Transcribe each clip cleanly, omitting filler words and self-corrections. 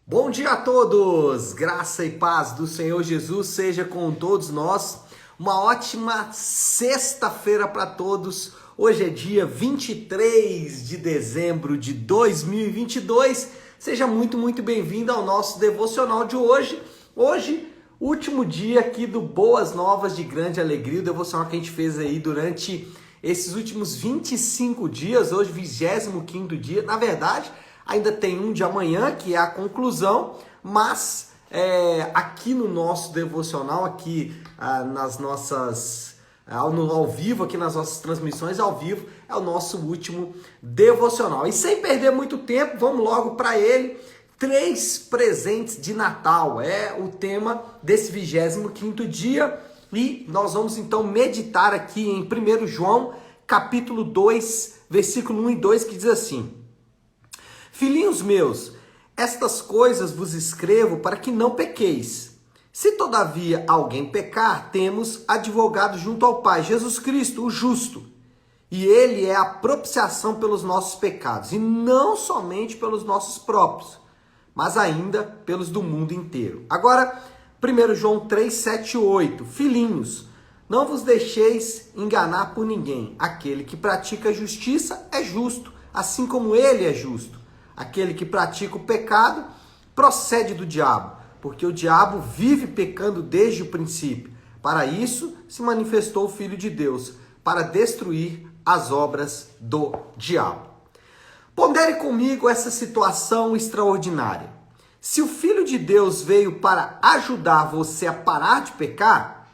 Bom dia a todos! Graça e paz do Senhor Jesus seja com todos nós. Uma ótima sexta-feira para todos. Hoje é dia 23 de dezembro de 2022. Seja muito bem-vindo ao nosso devocional de hoje. Hoje, último dia aqui do Boas Novas de Grande Alegria, o devocional que a gente fez aí durante esses últimos 25 dias, hoje 25º dia. Na verdade, ainda tem um de amanhã, que é a conclusão, mas aqui no nosso devocional, aqui nas nossas, ao vivo, aqui nas nossas transmissões ao vivo, é o nosso último devocional. E sem perder muito tempo, vamos logo para ele. 3 presentes de Natal é o tema desse 25º dia. E nós vamos então meditar aqui em 1 João, capítulo 2, versículo 1 e 2, que diz assim: Filhinhos meus, estas coisas vos escrevo para que não pequeis. Se todavia alguém pecar, temos advogado junto ao Pai, Jesus Cristo, o justo. E ele é a propiciação pelos nossos pecados, e não somente pelos nossos próprios, mas ainda pelos do mundo inteiro. Agora, 1 João 3, 7 e 8. Filhinhos, não vos deixeis enganar por ninguém. Aquele que pratica a justiça é justo, assim como ele é justo. Aquele que pratica o pecado procede do diabo, porque o diabo vive pecando desde o princípio. Para isso se manifestou o Filho de Deus, para destruir as obras do diabo. Pondere comigo essa situação extraordinária. Se o Filho de Deus veio para ajudar você a parar de pecar,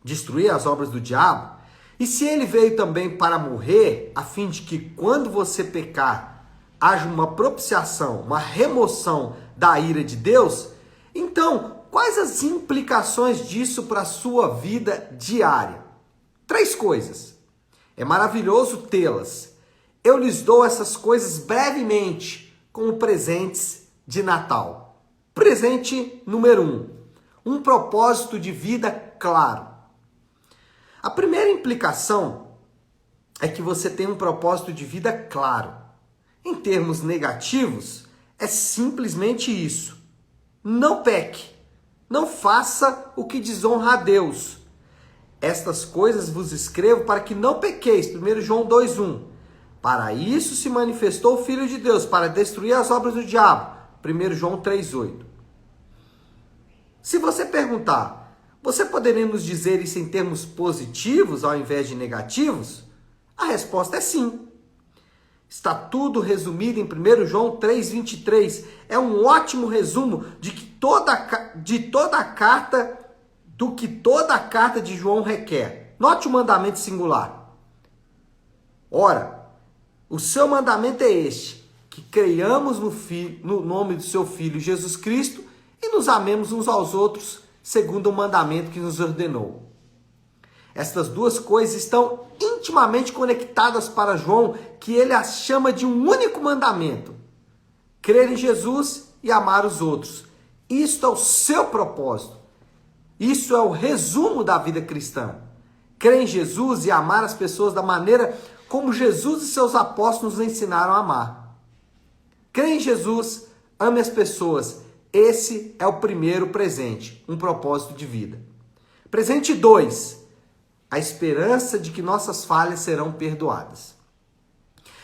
destruir as obras do diabo, e se ele veio também para morrer, a fim de que quando você pecar, haja uma propiciação, uma remoção da ira de Deus, então, quais as implicações disso para a sua vida diária? 3 coisas. É maravilhoso tê-las. Eu lhes dou essas coisas brevemente como presentes de Natal. Presente número 1. Um propósito de vida claro. A primeira implicação é que você tem um propósito de vida claro. Em termos negativos, é simplesmente isso. Não peque. Não faça o que desonra a Deus. Estas coisas vos escrevo para que não pequeis. 1 João 2,1. Para isso se manifestou o Filho de Deus, para destruir as obras do diabo. 1 João 3,8. Se você perguntar, você poderia nos dizer isso em termos positivos ao invés de negativos? A resposta é sim. Está tudo resumido em 1 João 3,23. É um ótimo resumo do que toda a carta de João requer. Note o mandamento singular. Ora, o seu mandamento é este, que creiamos no nome do seu Filho Jesus Cristo e nos amemos uns aos outros, segundo o mandamento que nos ordenou. Estas duas coisas estão intimamente conectadas para João, que ele as chama de um único mandamento: crer em Jesus e amar os outros. Isto é o seu propósito. Isso é o resumo da vida cristã. Crer em Jesus e amar as pessoas da maneira como Jesus e seus apóstolos nos ensinaram a amar. Crer em Jesus, ame as pessoas. Esse é o primeiro presente, um propósito de vida. Presente 2. A esperança de que nossas falhas serão perdoadas.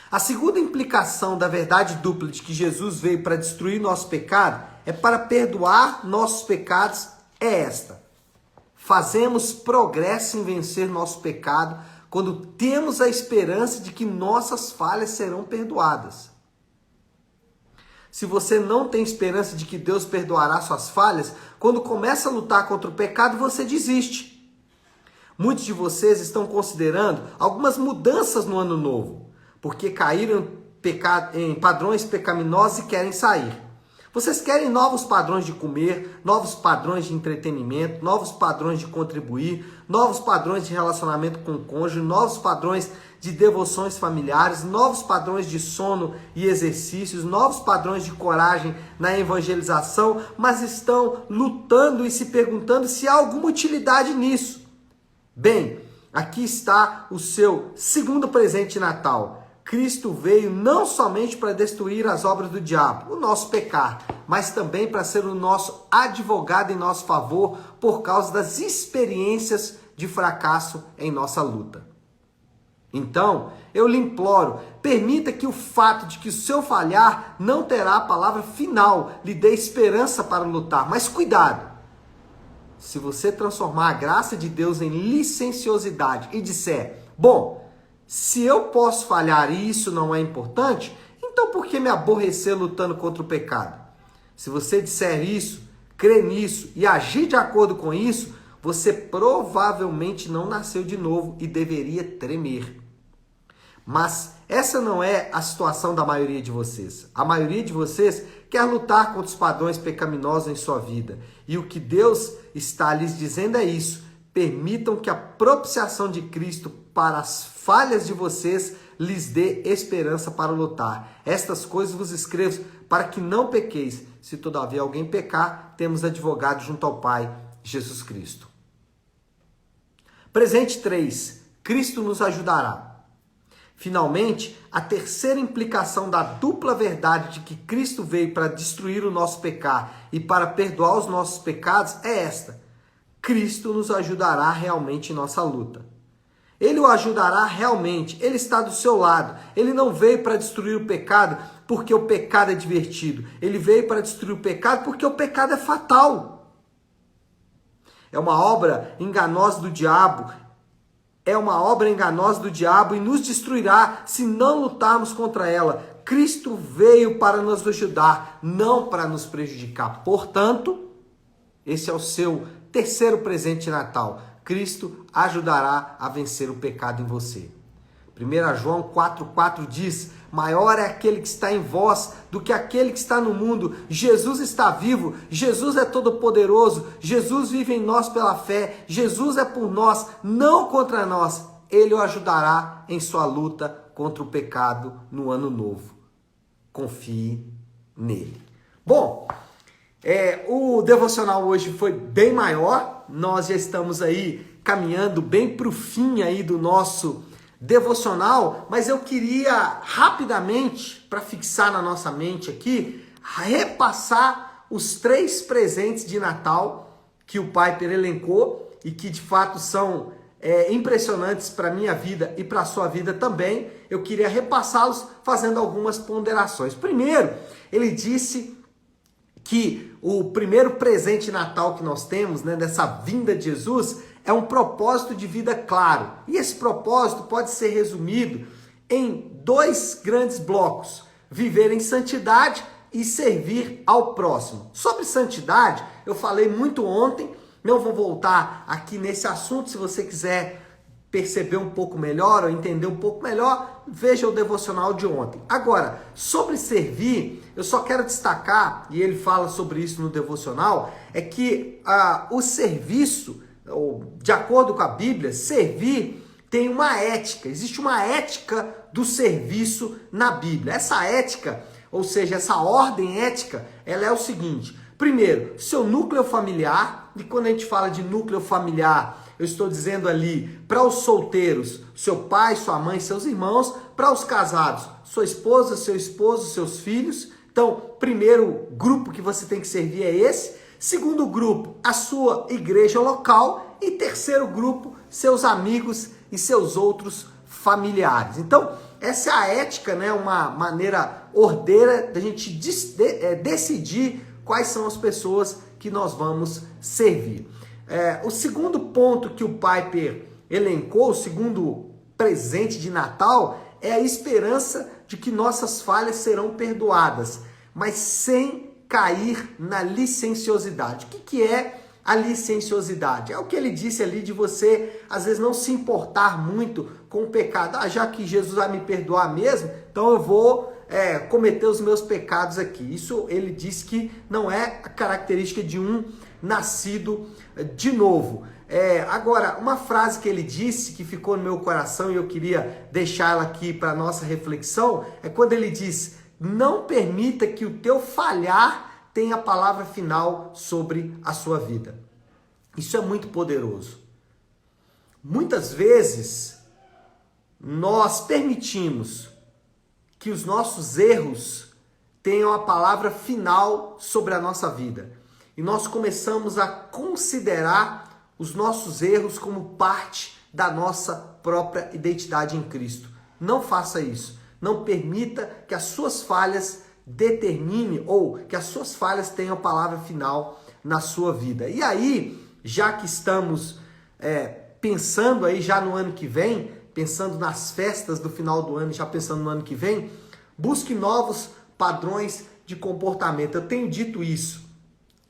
A segunda implicação da verdade dupla de que Jesus veio para destruir nosso pecado é para perdoar nossos pecados é esta: fazemos progresso em vencer nosso pecado quando temos a esperança de que nossas falhas serão perdoadas. Se você não tem esperança de que Deus perdoará suas falhas, quando começa a lutar contra o pecado, você desiste. Muitos de vocês estão considerando algumas mudanças no ano novo, porque caíram em padrões pecaminosos e querem sair. Vocês querem novos padrões de comer, novos padrões de entretenimento, novos padrões de contribuir, novos padrões de relacionamento com o cônjuge, novos padrões de devoções familiares, novos padrões de sono e exercícios, novos padrões de coragem na evangelização, mas estão lutando e se perguntando se há alguma utilidade nisso. Bem, aqui está o seu segundo presente de Natal. Cristo veio não somente para destruir as obras do diabo, o nosso pecar, mas também para ser o nosso advogado em nosso favor por causa das experiências de fracasso em nossa luta. Então, eu lhe imploro, permita que o fato de que o seu falhar não terá a palavra final lhe dê esperança para lutar. Mas cuidado! Se você transformar a graça de Deus em licenciosidade e disser, bom, se eu posso falhar e isso não é importante, então por que me aborrecer lutando contra o pecado? Se você disser isso, crer nisso e agir de acordo com isso, você provavelmente não nasceu de novo e deveria tremer. Mas essa não é a situação da maioria de vocês. A maioria de vocês quer lutar contra os padrões pecaminosos em sua vida. E o que Deus está lhes dizendo é isso. Permitam que a propiciação de Cristo para as falhas de vocês lhes dê esperança para lutar. Estas coisas vos escrevo para que não pequeis. Se todavia alguém pecar, temos advogado junto ao Pai, Jesus Cristo. Presente 3. Cristo nos ajudará. Finalmente, a terceira implicação da dupla verdade de que Cristo veio para destruir o nosso pecado e para perdoar os nossos pecados é esta: Cristo nos ajudará realmente em nossa luta. Ele o ajudará realmente, ele está do seu lado. Ele não veio para destruir o pecado porque o pecado é divertido. Ele veio para destruir o pecado porque o pecado é fatal. É uma obra enganosa do diabo. É uma obra enganosa do diabo e nos destruirá se não lutarmos contra ela. Cristo veio para nos ajudar, não para nos prejudicar. Portanto, esse é o seu terceiro presente de Natal. Cristo ajudará a vencer o pecado em você. 1 João 4,4 diz: maior é aquele que está em vós do que aquele que está no mundo. Jesus está vivo, Jesus é todo-poderoso, Jesus vive em nós pela fé, Jesus é por nós, não contra nós. Ele o ajudará em sua luta contra o pecado no ano novo. Confie nele. Bom, o devocional hoje foi bem maior, nós já estamos aí caminhando bem para o fim aí do nosso devocional, mas eu queria rapidamente, para fixar na nossa mente aqui, repassar os 3 presentes de Natal que o Piper elencou e que de fato são impressionantes para a minha vida e para a sua vida também. Eu queria repassá-los fazendo algumas ponderações. Primeiro, ele disse que o primeiro presente de Natal que nós temos, né, dessa vinda de Jesus, é um propósito de vida claro. E esse propósito pode ser resumido em 2 grandes blocos: viver em santidade e servir ao próximo. Sobre santidade, eu falei muito ontem, não vou voltar aqui nesse assunto. Se você quiser perceber um pouco melhor ou entender um pouco melhor, veja o devocional de ontem. Agora, sobre servir, eu só quero destacar, e ele fala sobre isso no devocional, é que o serviço, de acordo com a Bíblia, servir tem uma ética. Existe uma ética do serviço na Bíblia. Essa ética, ou seja, essa ordem ética, ela é o seguinte: primeiro, seu núcleo familiar. E quando a gente fala de núcleo familiar, eu estou dizendo ali para os solteiros, seu pai, sua mãe, seus irmãos; para os casados, sua esposa, seu esposo, seus filhos. Então, primeiro grupo que você tem que servir é esse. Segundo grupo, a sua igreja local. E terceiro grupo, seus amigos e seus outros familiares. Então, essa é a ética, né? Uma maneira ordeira da gente decidir quais são as pessoas que nós vamos servir. O segundo ponto que o Piper elencou, o segundo presente de Natal, é a esperança de que nossas falhas serão perdoadas, mas sem cair na licenciosidade. O que é a licenciosidade? É o que ele disse ali de você, às vezes, não se importar muito com o pecado. Já que Jesus vai me perdoar mesmo, então eu vou cometer os meus pecados aqui. Isso ele disse que não é a característica de um nascido de novo. Agora, uma frase que ele disse que ficou no meu coração e eu queria deixar ela aqui para nossa reflexão, é quando ele diz: não permita que o teu falhar tenha a palavra final sobre a sua vida. Isso é muito poderoso. Muitas vezes nós permitimos que os nossos erros tenham a palavra final sobre a nossa vida. E nós começamos a considerar os nossos erros como parte da nossa própria identidade em Cristo. Não faça isso. Não permita que as suas falhas determine ou que as suas falhas tenham a palavra final na sua vida. E aí, já que estamos pensando aí já no ano que vem, pensando nas festas do final do ano, já pensando no ano que vem, busque novos padrões de comportamento. Eu tenho dito isso.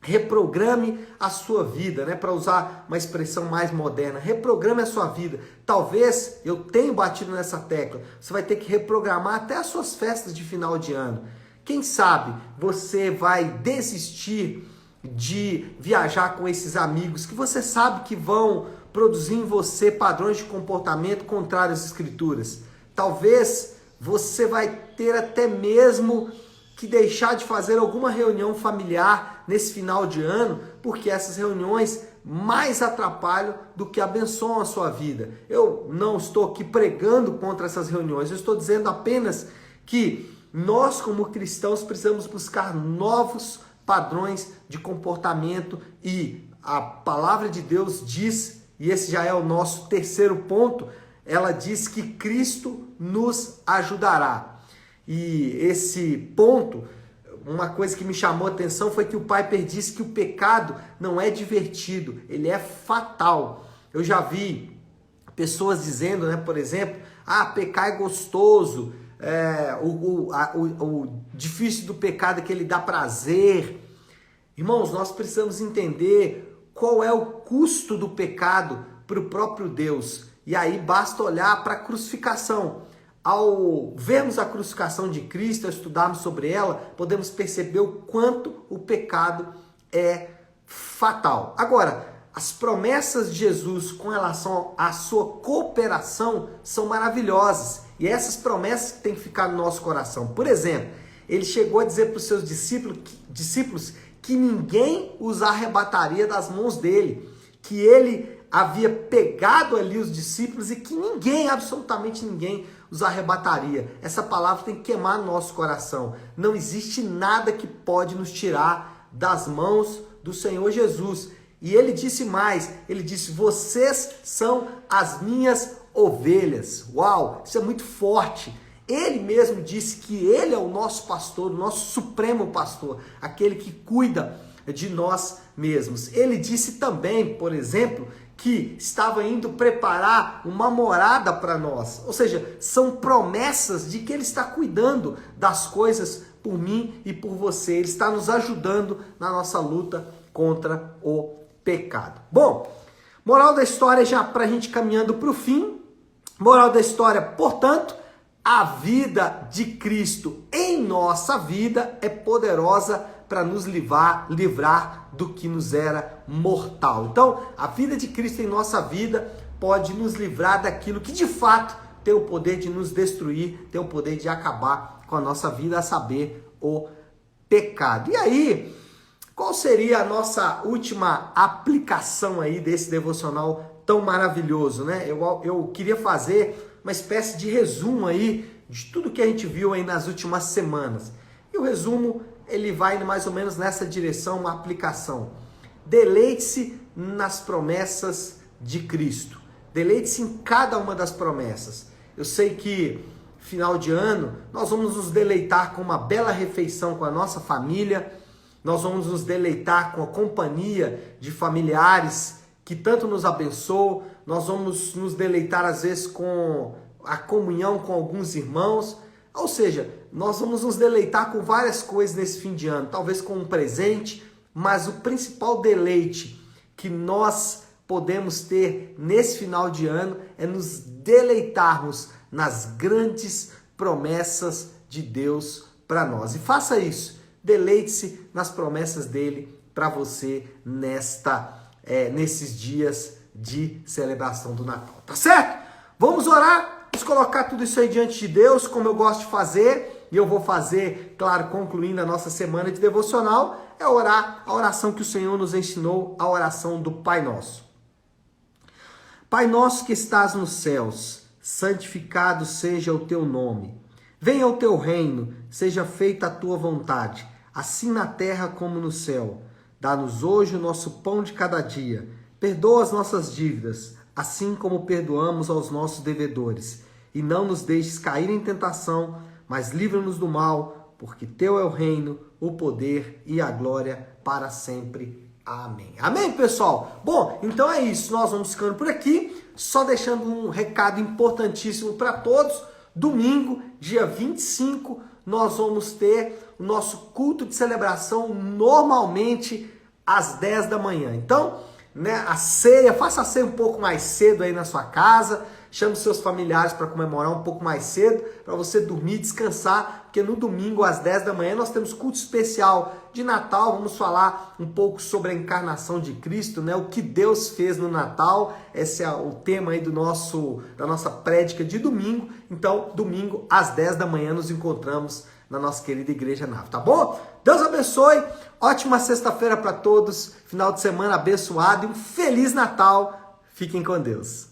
Reprograme a sua vida, né? Para usar uma expressão mais moderna, reprograme a sua vida. Talvez, eu tenho batido nessa tecla, você vai ter que reprogramar até as suas festas de final de ano. Quem sabe você vai desistir de viajar com esses amigos que você sabe que vão produzir em você padrões de comportamento contrários às escrituras. Talvez você vai ter até mesmo que deixar de fazer alguma reunião familiar nesse final de ano, porque essas reuniões mais atrapalham do que abençoam a sua vida. Eu não estou aqui pregando contra essas reuniões, eu estou dizendo apenas que nós, como cristãos, precisamos buscar novos padrões de comportamento e a palavra de Deus diz, e esse já é o nosso terceiro ponto, ela diz que Cristo nos ajudará. E esse ponto, uma coisa que me chamou a atenção foi que o Piper disse que o pecado não é divertido, ele é fatal. Eu já vi pessoas dizendo, né, por exemplo, pecar é gostoso, o difícil do pecado é que ele dá prazer. Irmãos, nós precisamos entender qual é o custo do pecado para o próprio Deus. E aí basta olhar para a crucificação. Ao vermos a crucificação de Cristo, ao estudarmos sobre ela, podemos perceber o quanto o pecado é fatal. Agora, as promessas de Jesus com relação à sua cooperação são maravilhosas. E essas promessas têm que ficar no nosso coração. Por exemplo, ele chegou a dizer para os seus discípulos que ninguém os arrebataria das mãos dele, que ele havia pegado ali os discípulos e que ninguém, absolutamente ninguém, os arrebataria. Essa palavra tem que queimar no nosso coração. Não existe nada que pode nos tirar das mãos do Senhor Jesus. E ele disse mais, ele disse, vocês são as minhas ovelhas. Uau, isso é muito forte. Ele mesmo disse que ele é o nosso pastor, o nosso supremo pastor, aquele que cuida de nós mesmos. Ele disse também, por exemplo, que estava indo preparar uma morada para nós. Ou seja, são promessas de que ele está cuidando das coisas por mim e por você. Ele está nos ajudando na nossa luta contra o pecado. Bom, moral da história, já para a gente caminhando para o fim. Moral da história, portanto, a vida de Cristo em nossa vida é poderosa para nos livrar do que nos era mortal. Então, a vida de Cristo em nossa vida pode nos livrar daquilo que de fato tem o poder de nos destruir, tem o poder de acabar com a nossa vida, a saber, o pecado. E aí, qual seria a nossa última aplicação aí desse devocional tão maravilhoso, né? Eu queria fazer uma espécie de resumo aí de tudo que a gente viu aí nas últimas semanas. E o resumo, ele vai mais ou menos nessa direção, uma aplicação. Deleite-se nas promessas de Cristo. Deleite-se em cada uma das promessas. Eu sei que final de ano nós vamos nos deleitar com uma bela refeição com a nossa família. Nós vamos nos deleitar com a companhia de familiares que tanto nos abençoam. Nós vamos nos deleitar às vezes com a comunhão com alguns irmãos. Ou seja, nós vamos nos deleitar com várias coisas nesse fim de ano, talvez com um presente, mas o principal deleite que nós podemos ter nesse final de ano é nos deleitarmos nas grandes promessas de Deus para nós. E faça isso, deleite-se nas promessas dele para você nesses dias de celebração do Natal, tá certo? Vamos orar? Vamos colocar tudo isso aí diante de Deus, como eu gosto de fazer, e eu vou fazer, claro, concluindo a nossa semana de devocional, é orar a oração que o Senhor nos ensinou, a oração do Pai Nosso. Pai nosso que estás nos céus, santificado seja o teu nome. Venha o teu reino, seja feita a tua vontade, assim na terra como no céu. Dá-nos hoje o nosso pão de cada dia. Perdoa as nossas dívidas, assim como perdoamos aos nossos devedores. E não nos deixes cair em tentação, mas livra-nos do mal, porque teu é o reino, o poder e a glória para sempre. Amém. Amém, pessoal? Bom, então é isso. Nós vamos ficando por aqui. Só deixando um recado importantíssimo para todos. Domingo, dia 25, nós vamos ter o nosso culto de celebração normalmente às 10 da manhã. Então, a ceia, faça a ceia um pouco mais cedo aí na sua casa, chame seus familiares para comemorar um pouco mais cedo, para você dormir e descansar, porque no domingo às 10 da manhã nós temos culto especial de Natal, vamos falar um pouco sobre a encarnação de Cristo, o que Deus fez no Natal. Esse é o tema aí da nossa prédica de domingo. Então, domingo às 10 da manhã nos encontramos na nossa querida Igreja Nave, tá bom? Deus abençoe, ótima sexta-feira para todos, final de semana abençoado e um Feliz Natal. Fiquem com Deus.